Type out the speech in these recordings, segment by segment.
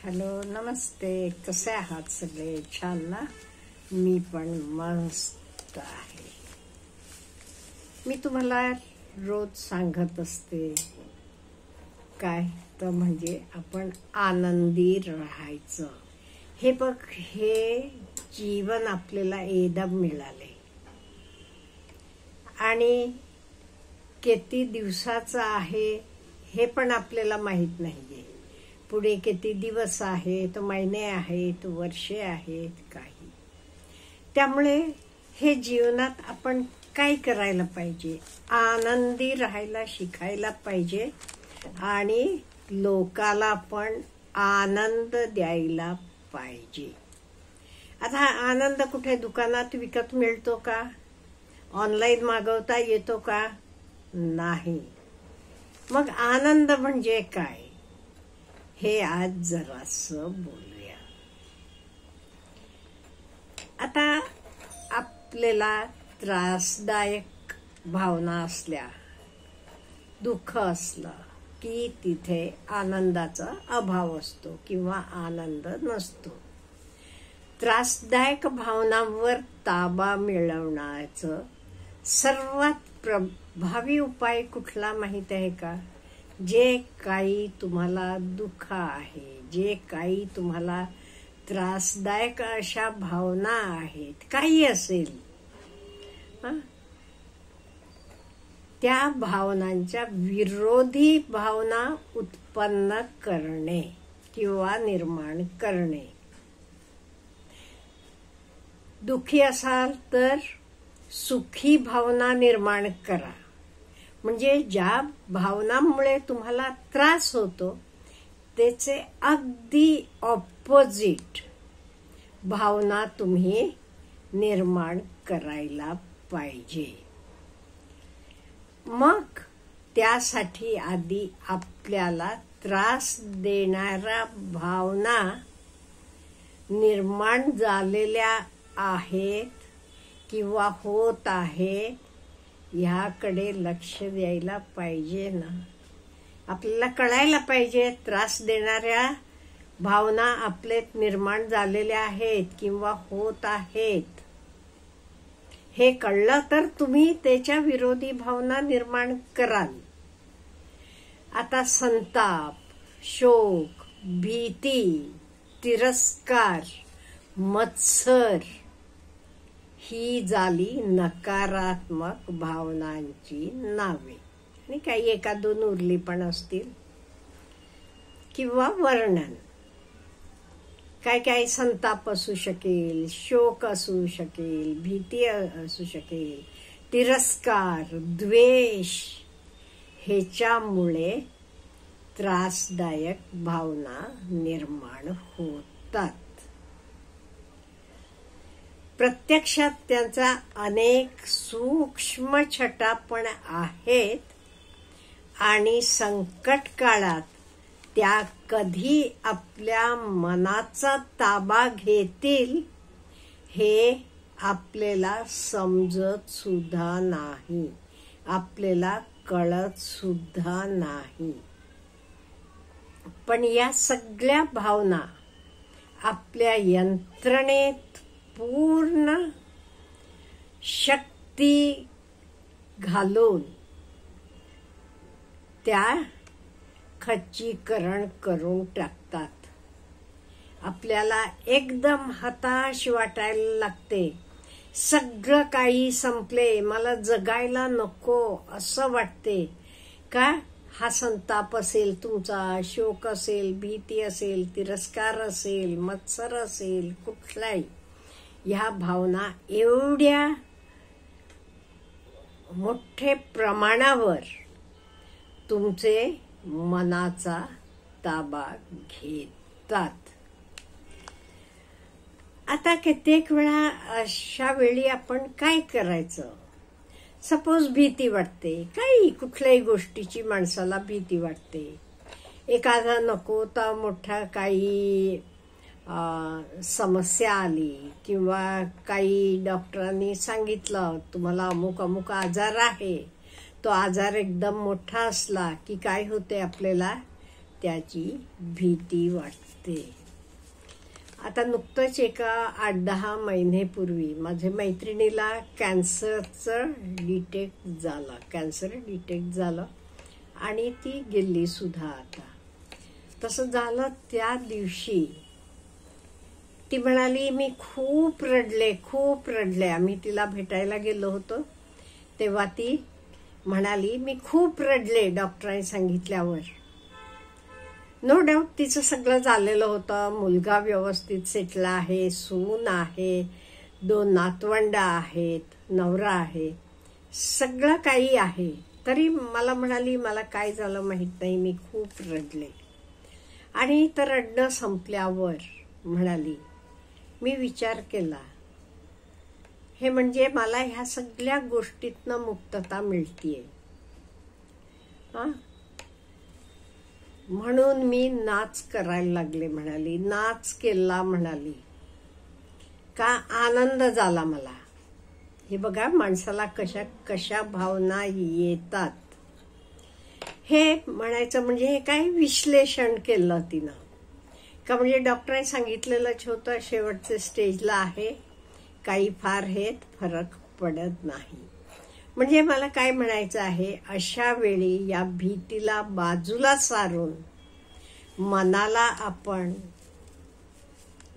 Hello, नमस्ते. कसे आहात सगळे? छान ना? मी पण मस्त आहे. मी तुम्हाला रोज सांगत असते काय तर म्हणजे आपण आनंदी राहायचं. हे बघ, हे जीवन आपल्याला एकदम मिळाले आणि किती दिवसाचं आहे हे पण आपल्याला माहित नाहीये. पुढे किती दिवस आहेत, महिने आहेत, वर्षे आहेत, काही. त्यामुळे हे जीवनात आपण काय करायला पाहिजे? आनंदी राहायला शिकायला पाहिजे आणि लोकाला पण आनंद द्यायला पाहिजे. आता हा आनंद कुठे दुकानात विकत मिळतो का? ऑनलाईन मागवता येतो का? नाही. मग आनंद म्हणजे काय हे आज जरासं बोलूया. आता आपल्याला त्रासदायक भावना असल्या, दुःख असलं की तिथे आनंदाचा अभाव असतो किंवा आनंद नसतो. त्रासदायक भावनांवर ताबा मिळवण्याचं सर्वात प्रभावी उपाय कुठला माहित आहे का? जे काही तुम्हाला दुःख आहे, जे काही तुम्हाला त्रासदायक अशा भावना आहेत, काही असेल, त्या भावनांच्या विरोधी भावना उत्पन्न करणे किंवा निर्माण करणे. दुःखी असाल तर सुखी भावना निर्माण करा. म्हणजे ज्या भावनांमुळे तुम्हाला त्रास होतो त्याचे अगदी ऑपोजिट भावना तुम्ही निर्माण करायला पाहिजे. मग त्यासाठी आधी आपल्याला त्रास देणाऱ्या भावना निर्माण झालेल्या आहेत किंवा होत आहेत ह्याकडे लक्ष द्यायला पाहिजे ना. आपल्याला कळायला पाहिजे त्रास देणाऱ्या भावना आपल्यात निर्माण झालेल्या आहेत किंवा होत आहेत. हे कळलं तर तुम्ही त्याच्या विरोधी भावना निर्माण कराल. आता संताप, शोक, भीती, तिरस्कार, मत्सर ही झाली नकारात्मक भावनांची नावे. आणि काही एका दोन उरली पण असतील. किंवा वर्णन. काय काय संताप असू शकेल, शोक असू शकेल, भीती असू शकेल, तिरस्कार, द्वेष. ह्याच्यामुळे त्रासदायक भावना निर्माण होतात. प्रत्यक्षात त्यांचा अनेक सूक्ष्म छटा पण आहेत आणि संकट काळात त्या कधी आपल्या मनाचा ताबा घेतील हे आपल्याला समजत सुद्धा नाही, आपल्याला कळत सुद्धा नाही. पण या सगळ्या भावना आपल्या यंत्रणेत पूर्ण शक्ती घालून त्या खच्चीकरण करून टाकतात. आपल्याला एकदम हताश वाटायला लागते. सगळं काही संपले, मला जगायला नको असं वाटते. का? हा संताप असेल तुमचा, शोक असेल, भीती असेल, तिरस्कार असेल, मत्सर असेल, कुठलाही. ह्या भावना एवढ्या मोठ्या प्रमाणावर तुमचे मनाचा ताबा घेतात. आता कित्येक वेळा अशा वेळी आपण काय करायचं? सपोज भीती वाटते, काही कुठल्याही गोष्टीची माणसाला भीती वाटते. एखादा नको तर मोठा काही समस्या आली किंवा काही डॉक्टरांनी सांगितलं तुम्हाला अमुक अमुक आजार आहे. तो आजार एकदम मोठा असला की काय होते, आपल्याला त्याची भीती वाटते. आता नुकतंच एका 8-10 महिन्यापूर्वी माझ्या मैत्रिणीला कॅन्सर डिटेक्ट झालं आणि ती गेली सुद्धा. आता तसं झालं त्या दिवशी ती म्हणाली मी खूप रडले. आम्ही तिला भेटायला गेलो होतो तेव्हा ती म्हणाली मी खूप रडले डॉक्टरांनी सांगितल्यावर. नो डाऊट तिचं सगळं झालेलं होतं. मुलगा व्यवस्थित सेटल आहे, सून आहे, 2 नातवंड आहेत, नवरा आहे, सगळं काही आहे. तरी मला म्हणाली मला काय झालं माहित नाही, मी खूप रडले. आणि तर रडणं संपल्यावर म्हणाली मी विचार केला हे म्हणजे मला ह्या सगळ्या गोष्टीतनं मुक्तता मिळतीये, म्हणून मी नाच करायला लागले म्हणाली. नाच केला म्हणाली. का आनंद झाला मला. हे बघा माणसाला कशा कशा भावना येतात हे म्हणायचं. म्हणजे हे काय विश्लेषण केलं तिनं का म्हणजे डॉक्टरांनी सांगितलेलंच होतं शेवटच्या स्टेजला आहे, काही फार हे फरक पडत नाही. म्हणजे मला काय म्हणायचं आहे, अशा वेळी या भीतीला बाजूला सारून मनाला आपण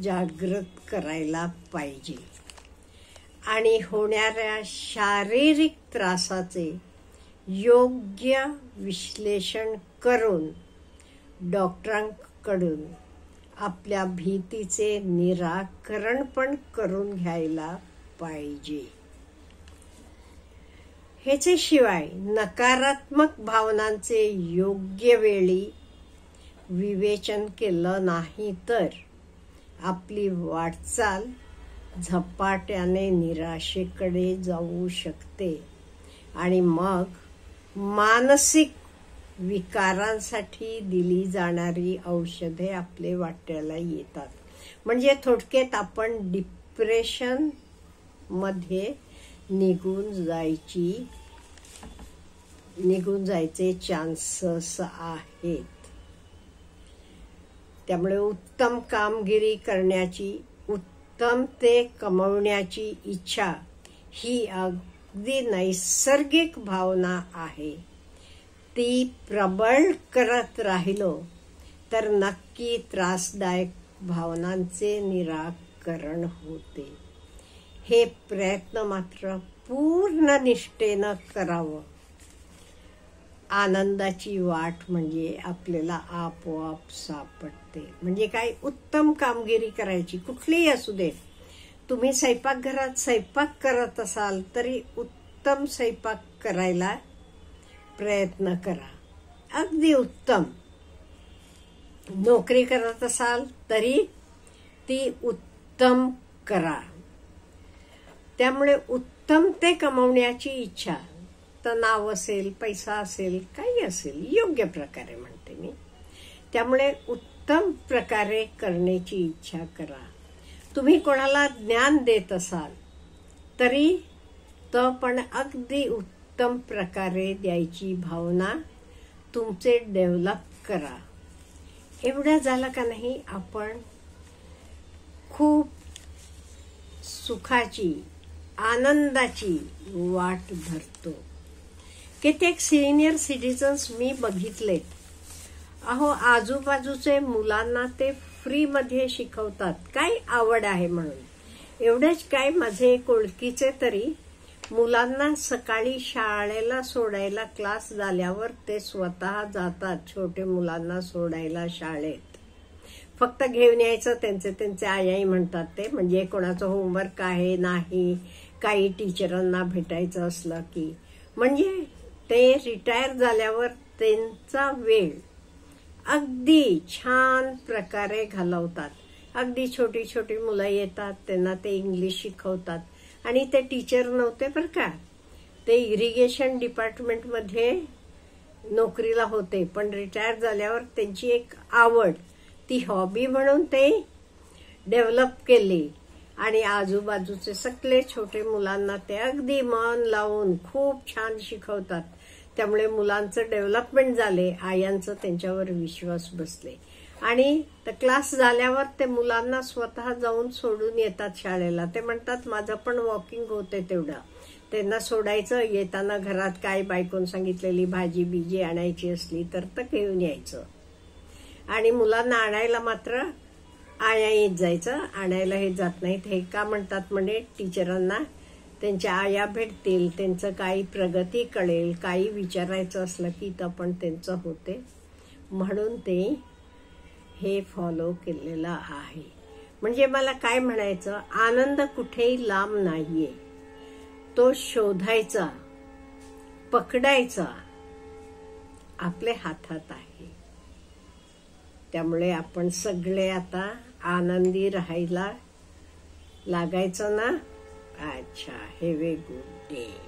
जागृत करायला पाहिजे आणि होणाऱ्या शारीरिक त्रासाचे योग्य विश्लेषण करून डॉक्टरांकडून आपल्या भीतीचे निराकरण पण करून घ्यायला पाहिजे. ह्याच्याशिवाय नकारात्मक भावनांचे योग्य वेळी विवेचन केलं नाही तर आपली वाटचाल झपाट्याने निराशेकडे जाऊ शकते आणि मग मानसिक विकारांसाठी दिली जाणारी औषधे आपले वाट्याला येतात. म्हणजे थोडक्यात आपण डिप्रेशन मध्ये निघून जायचे चान्सेस आहेत. त्यामुळे उत्तम कामगिरी करण्याची, उत्तमते कमवण्याची इच्छा ही अगदी नैसर्गिक भावना आहे. ती प्रबळ करत राहिलो तर नक्की त्रासदायक भावनांचे निराकरण होते. हे प्रयत्न मात्र पूर्ण निष्ठेनं करावं. आनंदाची वाट म्हणजे आपल्याला आपोआप सापडते. म्हणजे काय, उत्तम कामगिरी करायची कुठलीही असू दे. तुम्ही स्वयंपाकघरात स्वयंपाक करत असाल तरी उत्तम स्वयंपाक करायला प्रयत्न करा, अगदी उत्तम. नोकरी करत असाल तरी ती उत्तम करा. त्यामुळे उत्तमते कमवण्याची इच्छा, तणाव असेल, पैसा असेल, काही असेल, योग्य प्रकारे म्हणते मी. त्यामुळे उत्तम प्रकारे करण्याची इच्छा करा. तुम्ही कोणाला ज्ञान देत असाल तरी तो पण अगदी उत्तम प्रकारे द्यायची भावना तुमचे डेव्हलप करा. एवढं झालं का नाही, आपण खूप सुखाची, आनंदाची वाट धरतो. कित्येक सिनियर सिटीजन्स मी बघितलेत. अहो, आजूबाजूचे मुलांना ते फ्री मध्ये शिकवतात, काय आवड आहे म्हणून. एवढेच काय, माझे एक ओळखीचे तरी मुलांना सकाळी शाळेला सोडायला, क्लास झाल्यावर ते स्वतः जातात छोटे मुलांना सोडायला शाळेत. फक्त घेऊन यायचं, त्यांचे आई म्हणतात ते. म्हणजे कोणाचं होमवर्क आहे नाही, काही टीचरांना भेटायचं असलं की. म्हणजे ते रिटायर झाल्यावर त्यांचा वेळ अगदी छान प्रकारे घालवतात. अगदी छोटी छोटी मुलं येतात, त्यांना ते इंग्लिश शिकवतात. आणि ते टीचर नव्हते बरं का, ते इरिगेशन डिपार्टमेंटमध्ये नोकरीला होते. पण रिटायर झाल्यावर त्यांची एक आवड, ती हॉबी म्हणून ते डेव्हलप केली. आणि आजूबाजूचे सगळे छोटे मुलांना ते अगदी मन लावून खूप छान शिकवतात. त्यामुळे मुलांचं डेव्हलपमेंट झाले, आयांचं त्यांच्यावर विश्वास बसले आणि क्लास झाल्यावर ते मुलांना स्वतः जाऊन सोडून येतात शाळेला. ते म्हणतात माझं पण वॉकिंग होते तेवढं. त्यांना सोडायचं, येताना घरात काय बायकोन सांगितलेली भाजी बिजी आणायची असली तर घेऊन यायचं आणि मुलांना आणायला मात्र आया येत जायचं. आणायला हे जात नाहीत. हे का म्हणतात म्हणे, टीचरांना त्यांच्या आया भेटतील, त्यांचं काही प्रगती कळेल, काही विचारायचं असलं की पण त्यांचं होते, म्हणून ते हे फॉलो केलेलं आहे. म्हणजे मला काय म्हणायचं, आनंद कुठेही लांब नाहीये, तो शोधायचा, पकडायचा आपल्या हातात आहे. त्यामुळे आपण सगळे आता आनंदी राहायला लागायचं ना. अच्छा, हॅव ए गुड डे.